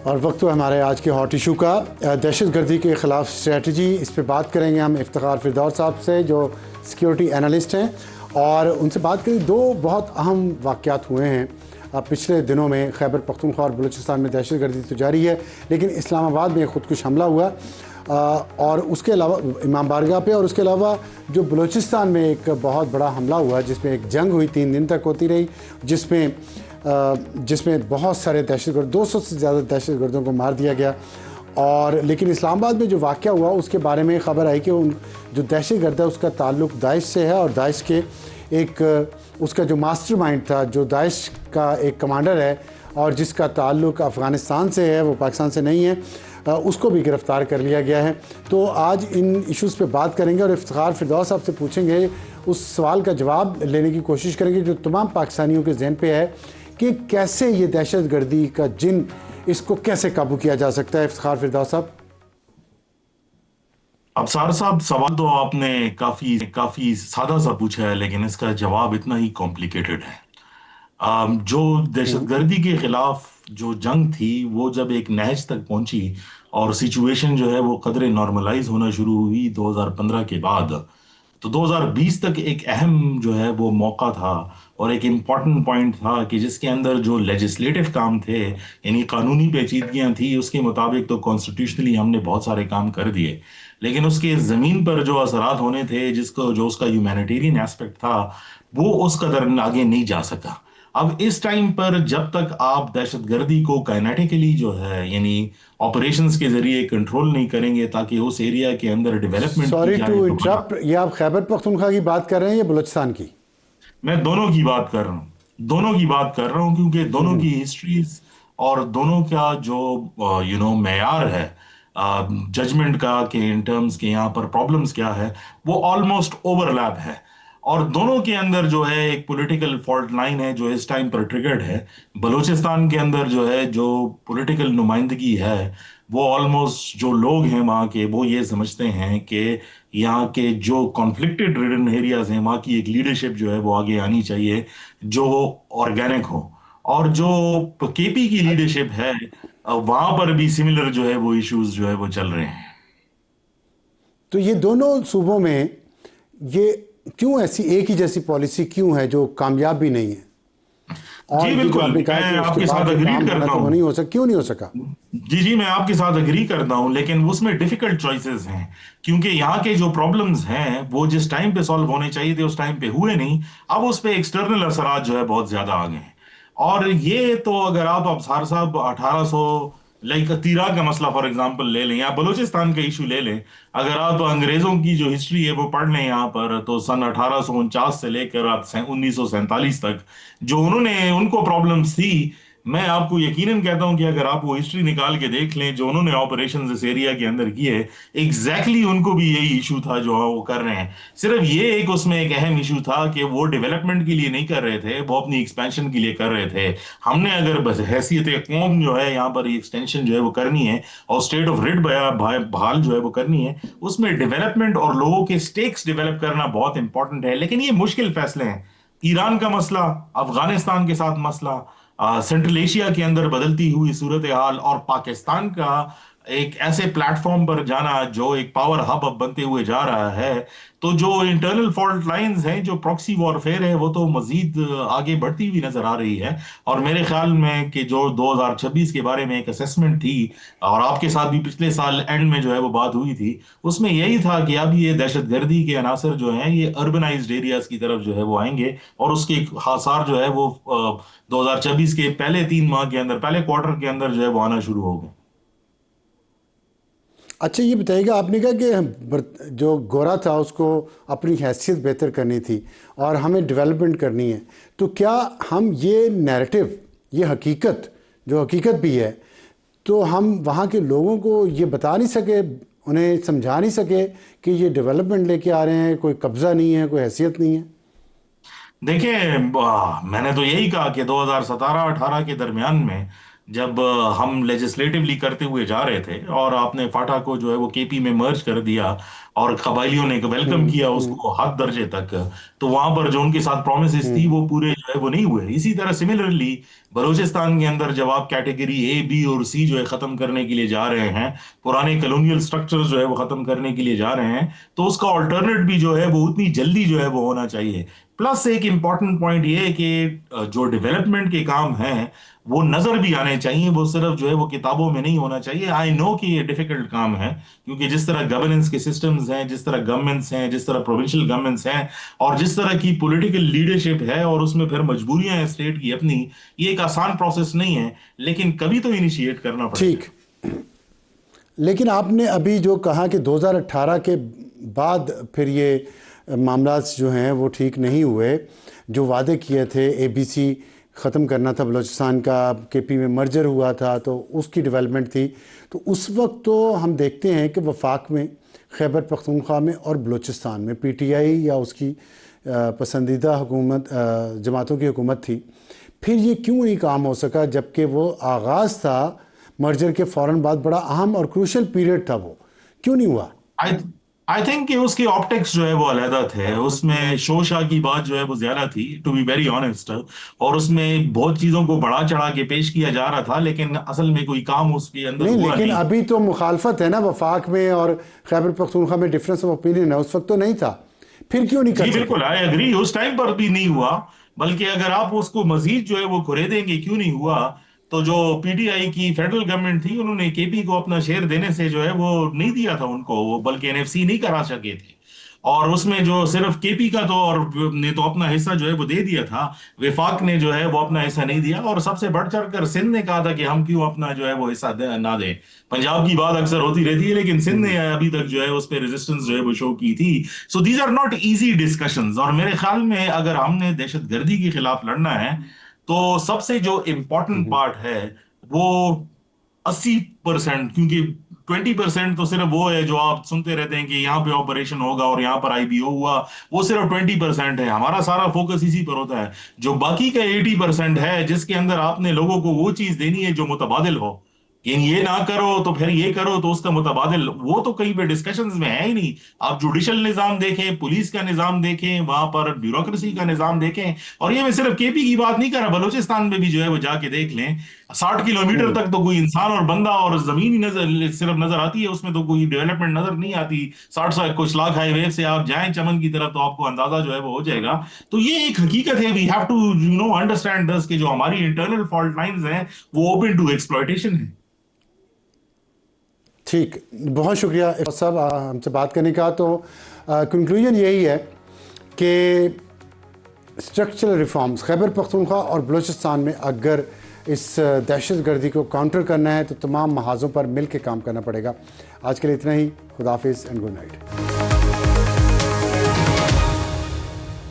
और वक्त तो हमारे आज के हॉट इशू का दहशत गर्दी के ख़िलाफ़ स्ट्रेटजी। इस पे बात करेंगे हम इफ्तिखार फिरदौस साहब से जो सिक्योरिटी एनालिस्ट हैं, और उनसे बात करें। दो बहुत अहम वाक़यात हुए हैं पिछले दिनों में। खैबर पख्तूनख्वा और बलूचिस्तान में दहशत गर्दी तो जारी है, लेकिन इस्लामाबाद में ख़ुदकुश हमला हुआ, और उसके अलावा इमाम बारगाह पे, और उसके अलावा जो बलूचिस्तान में एक बहुत बड़ा हमला हुआ जिसमें एक जंग हुई, 3 दिन तक होती रही, जिसमें बहुत सारे दहशतगर्द, 200 से ज़्यादा दहशतगर्दों को मार दिया गया। और लेकिन इस्लामाबाद में जो वाक़या हुआ उसके बारे में ख़बर आई कि जो दहशतगर्द है उसका ताल्लुक़ दाइश से है, और दाइश के उसका जो मास्टरमाइंड था, जो दाइश का एक कमांडर है और जिसका ताल्लुक़ अफ़गानिस्तान से है, वो पाकिस्तान से नहीं है, उसको भी गिरफ़्तार कर लिया गया है। तो आज इन इश्यूज़ पे बात करेंगे और इफ्तिखार फिरदौस साहब से पूछेंगे, उस सवाल का जवाब लेने की कोशिश करेंगे जो तमाम पाकिस्तानियों के जहन पे है कि कैसे ये दहशत गर्दी का जिन, इसको कैसे काबू किया जा सकता है। इफ्तिखार फिरदौस साहब। अफसार साहब, सवाल तो आपने काफी सादा सा पूछा है, लेकिन इसका जवाब इतना ही कॉम्प्लिकेटेड है। जो दहशतगर्दी के खिलाफ जो जंग थी वो जब एक नहज तक पहुंची और सिचुएशन जो है वो कदरे नॉर्मलाइज होना शुरू हुई 2015 के बाद, तो 2020 तक एक अहम जो है वो मौका था और एक इम्पॉर्टेंट पॉइंट था कि जिसके अंदर जो लेजिस्लेटिव काम थे, यानी कानूनी पेचीदगियां थी, उसके मुताबिक तो कॉन्स्टिट्यूशनली हमने बहुत सारे काम कर दिए, लेकिन उसके ज़मीन पर जो असरात होने थे, जो उसका ह्यूमैनिटेरियन एस्पेक्ट था, वो उस कदर आगे नहीं जा सका। अब इस टाइम पर जब तक आप दहशतगर्दी को काइनेटिकली जो है, यानी ऑपरेशंस के जरिए कंट्रोल नहीं करेंगे ताकि उस एरिया के अंदर डेवलपमेंट की सॉरी जाए, टू तो इंटरप्ट, ये आप खैबर पख्तूनख्वा की बात कर रहे हैं या बलूचिस्तान की? मैं दोनों की बात कर रहा हूँ। दोनों की बात कर रहा हूँ क्योंकि दोनों की हिस्ट्रीज और दोनों का जो मेयार है जजमेंट का, कि इन टर्म्स के यहाँ पर प्रॉब्लम्स क्या है, वो ऑलमोस्ट ओवरलैप है। और दोनों के अंदर जो है एक पॉलिटिकल फॉल्ट लाइन है जो इस टाइम पर ट्रिगर्ड है। बलूचिस्तान के अंदर जो है जो पॉलिटिकल नुमाइंदगी है, वो ऑलमोस्ट जो लोग हैं वहाँ के, वो ये समझते हैं कि यहाँ के जो कॉन्फ्लिक्टेड रिडन एरियाज हैं, वहाँ की एक लीडरशिप जो है वो आगे आनी चाहिए जो ऑर्गेनिक हो। और जो केपी की लीडरशिप है, वहां पर भी सिमिलर जो है वो इश्यूज जो है वो चल रहे हैं। तो ये दोनों सूबों में ये क्यों ऐसी एक ही जैसी पॉलिसी क्यों है जो कामयाब भी नहीं है? और जी ये जो बिल्कुल, आपने कहा कि मैं उसके आपके बाद साथ जो अग्री काम होना करता था वो हूँ। नहीं हो सका, क्यों नहीं हो सका? जी जी, मैं आपके साथ अग्री करता हूं, लेकिन उसमें डिफिकल्ट चॉइसेस हैं, क्योंकि यहाँ के जो प्रॉब्लम्स हैं वो जिस टाइम पे सॉल्व होने चाहिए थे उस टाइम पे हुए नहीं। अब उस पे एक्सटर्नल असरात जो है बहुत ज्यादा आ गए हैं। और ये तो अगर आप अबसार साहब 1800, लाइक तीरा का मसला फॉर एग्जांपल ले लें या बलूचिस्तान का इशू ले लें, अगर आप अंग्रेजों की जो हिस्ट्री है वो पढ़ लें यहाँ पर, तो सन 1849 से लेकर आप 1947 तक जो उन्होंने उनको प्रॉब्लम्स थी, मैं आपको यकीनन कहता हूं कि अगर आप वो हिस्ट्री निकाल के देख लें जो उन्होंने ऑपरेशन इस एरिया के अंदर किए, एग्जैक्टली उनको भी यही इशू था जो वो कर रहे हैं। सिर्फ ये एक उसमें एक अहम इशू था कि वो डेवलपमेंट के लिए नहीं कर रहे थे, वो अपनी एक्सपेंशन के लिए कर रहे थे। हमने अगर बस हैसियत कौम जो है यहाँ पर एक्सटेंशन जो है वो करनी है और स्टेट ऑफ रिट बहाल जो है वो करनी है, उसमें डेवलपमेंट और लोगों के स्टेक्स डेवलप करना बहुत इंपॉर्टेंट है। लेकिन ये मुश्किल फैसले हैं। ईरान का मसला, अफगानिस्तान के साथ मसला, सेंट्रल एशिया के अंदर बदलती हुई सूरत हाल, और पाकिस्तान का एक ऐसे प्लेटफॉर्म पर जाना जो एक पावर हब अब बनते हुए जा रहा है, तो जो इंटरनल फॉल्ट लाइंस हैं, जो प्रॉक्सी वॉरफेयर है, वो तो मजीद आगे बढ़ती हुई नजर आ रही है। और मेरे ख्याल में कि जो 2026 के बारे में एक असेसमेंट थी, और आपके साथ भी पिछले साल एंड में जो है वो बात हुई थी, उसमें यही था कि अब ये दहशतगर्दी के अनासर जो हैं ये अर्बनाइज्ड एरियाज की तरफ जो है वो आएंगे, और उसके आसार जो है वो 2026 के पहले 3 माह के अंदर, पहले क्वार्टर के अंदर जो है वो आना शुरू हो गए। अच्छा, ये बताइएगा, आपने कहा कि जो गोरा था उसको अपनी हैसियत बेहतर करनी थी और हमें डेवलपमेंट करनी है, तो क्या हम ये नैरेटिव, ये हकीकत, जो हकीकत भी है, तो हम वहाँ के लोगों को ये बता नहीं सके, उन्हें समझा नहीं सके कि ये डेवलपमेंट लेके आ रहे हैं, कोई कब्जा नहीं है, कोई हैसियत नहीं है? देखिए, मैंने तो यही कहा कि 2017-18 के दरमियान में जब हम लेजिस्लेटिवली करते हुए जा रहे थे और आपने फाटा को जो है वो केपी में मर्ज कर दिया और कबाइलियों ने वेलकम किया उसको हक दर्जे तक, तो वहां पर जो उनके साथ प्रोमिसेस थी वो पूरे जो है वो नहीं हुए। इसी तरह सिमिलरली बलूचिस्तान के अंदर जब आप कैटेगरी ए बी और सी जो है खत्म करने के लिए जा रहे हैं, पुराने कॉलोनियल स्ट्रक्चर जो है वो खत्म करने के लिए जा रहे हैं, तो उसका ऑल्टरनेट भी जो है वो उतनी जल्दी जो है वो होना चाहिए। प्लस एक इंपॉर्टेंट पॉइंट ये है कि जो डेवलपमेंट के काम हैं वो नजर भी आने चाहिए, वो सिर्फ जो है वो किताबों में नहीं होना चाहिए। आई नो कि ये डिफिकल्ट काम है, क्योंकि जिस तरह गवर्नेंस के सिस्टम्स हैं, जिस तरह गवर्नमेंट्स हैं, जिस तरह प्रोविंशियल गवर्नमेंट्स हैं, और जिस तरह की पॉलिटिकल लीडरशिप है, और उसमें फिर मजबूरियां हैं स्टेट की अपनी, ये एक आसान प्रोसेस नहीं है, लेकिन कभी तो इनिशिएट करना पड़ेगा। ठीक। लेकिन आपने अभी जो कहा कि 2018 के बाद फिर ये मामला जो हैं वो ठीक नहीं हुए, जो वादे किए थे एबीसी ख़त्म करना था बलूचिस्तान का, केपी में मर्जर हुआ था तो उसकी डेवलपमेंट थी, तो उस वक्त तो हम देखते हैं कि वफाक में, खैबर पख्तूनख्वा में और बलूचिस्तान में पीटीआई या उसकी पसंदीदा हुकूमत जमातों की हुकूमत थी। फिर ये क्यों नहीं काम हो सका, जबकि वो आगाज़ था मर्जर के फ़ौरन बाद, बड़ा अहम और क्रूशल पीरियड था, वो क्यों नहीं हुआ? आई आई थिंक कि उसके ऑप्टिक्स जो है वो अलहदा थे, उसमें शोशा की बात जो है वो ज्यादा थी, टू बी वेरी ऑनेस्ट, और उसमें बहुत चीजों को बढ़ा चढ़ा के पेश किया जा रहा था, लेकिन असल में कोई काम उसके अंदर नहीं, हुआ लेकिन नहीं। अभी तो मुखालफत है ना वफाक में और खैबर पख्तूनख्वा में, डिफरेंस ऑफ ओपिनियन है, उस वक्त तो नहीं था, फिर क्यों नहीं कर जी सके? बिल्कुल, आई एग्री, उस टाइम पर भी नहीं हुआ। बल्कि अगर आप उसको मजीद जो है वो कुरेदेंगे क्यों नहीं हुआ, तो जो पीटीआई की फेडरल गवर्नमेंट थी उन्होंने केपी को अपना शेयर देने से जो है वो नहीं दिया था उनको, वो बल्कि एनएफसी नहीं करा सके थे। और उसमें जो सिर्फ केपी का तो और ने तो अपना हिस्सा जो है वो दे दिया था, विफाक ने जो है वो अपना हिस्सा नहीं दिया, और सबसे बढ़ चढ़ कर सिंध ने कहा था कि हम क्यों अपना जो है वो हिस्सा ना दें। पंजाब की बात अक्सर होती रहती है, लेकिन सिंध ने अभी तक जो है उस पर रेजिस्टेंस जो है वो शो की थी। So these are not easy discussions, और मेरे ख्याल में अगर हमने दहशतगर्दी के खिलाफ लड़ना है, तो सबसे जो इम्पोर्टेंट पार्ट है वो 80%, क्योंकि 20% तो सिर्फ वो है जो आप सुनते रहते हैं कि यहाँ पे ऑपरेशन होगा और यहाँ पर आईबीओ हुआ, वो सिर्फ 20% है। हमारा सारा फोकस इसी पर होता है। जो बाकी का 80% है, जिसके अंदर आपने लोगों को वो चीज देनी है जो मुतबादिल हो, कि ये ना करो तो फिर ये करो तो उसका मुतबादिल, वो तो कहीं पे डिस्कशंस में है ही नहीं। आप जुडिशल निजाम देखें, पुलिस का निजाम देखें, वहां पर ब्यूरोक्रेसी का निजाम देखें, और ये मैं सिर्फ केपी की बात नहीं कर रहा, बलूचिस्तान में भी जो है वो जाके देख लें, 60 किलोमीटर तक तो कोई इंसान और बंदा और जमीन ही नजर सिर्फ नजर आती है, उसमें तो कोई डेवलपमेंट नजर नहीं आती। 60 कुछ लाख हाईवे से आप जाएं चमन की तरफ तो आपको अंदाजा जो है वो हो जाएगा। तो ये एक हकीकत है, we have to understand this, कि जो हमारी इंटरनल फॉल्ट लाइंस हैं वो ओपन टू एक्सप्लॉयटेशन है। ठीक, बहुत शुक्रिया साहब हमसे बात करने का। तो कंक्लूजन यही है कि स्ट्रक्चरल रिफॉर्म्स खैबर पख्तूनख्वा और बलूचिस्तान में अगर इस दहशतगर्दी को काउंटर करना है तो तमाम महाजों पर मिल के काम करना पड़ेगा। आज के लिए इतना ही। खुदा हाफिज़ एंड गुड नाइट।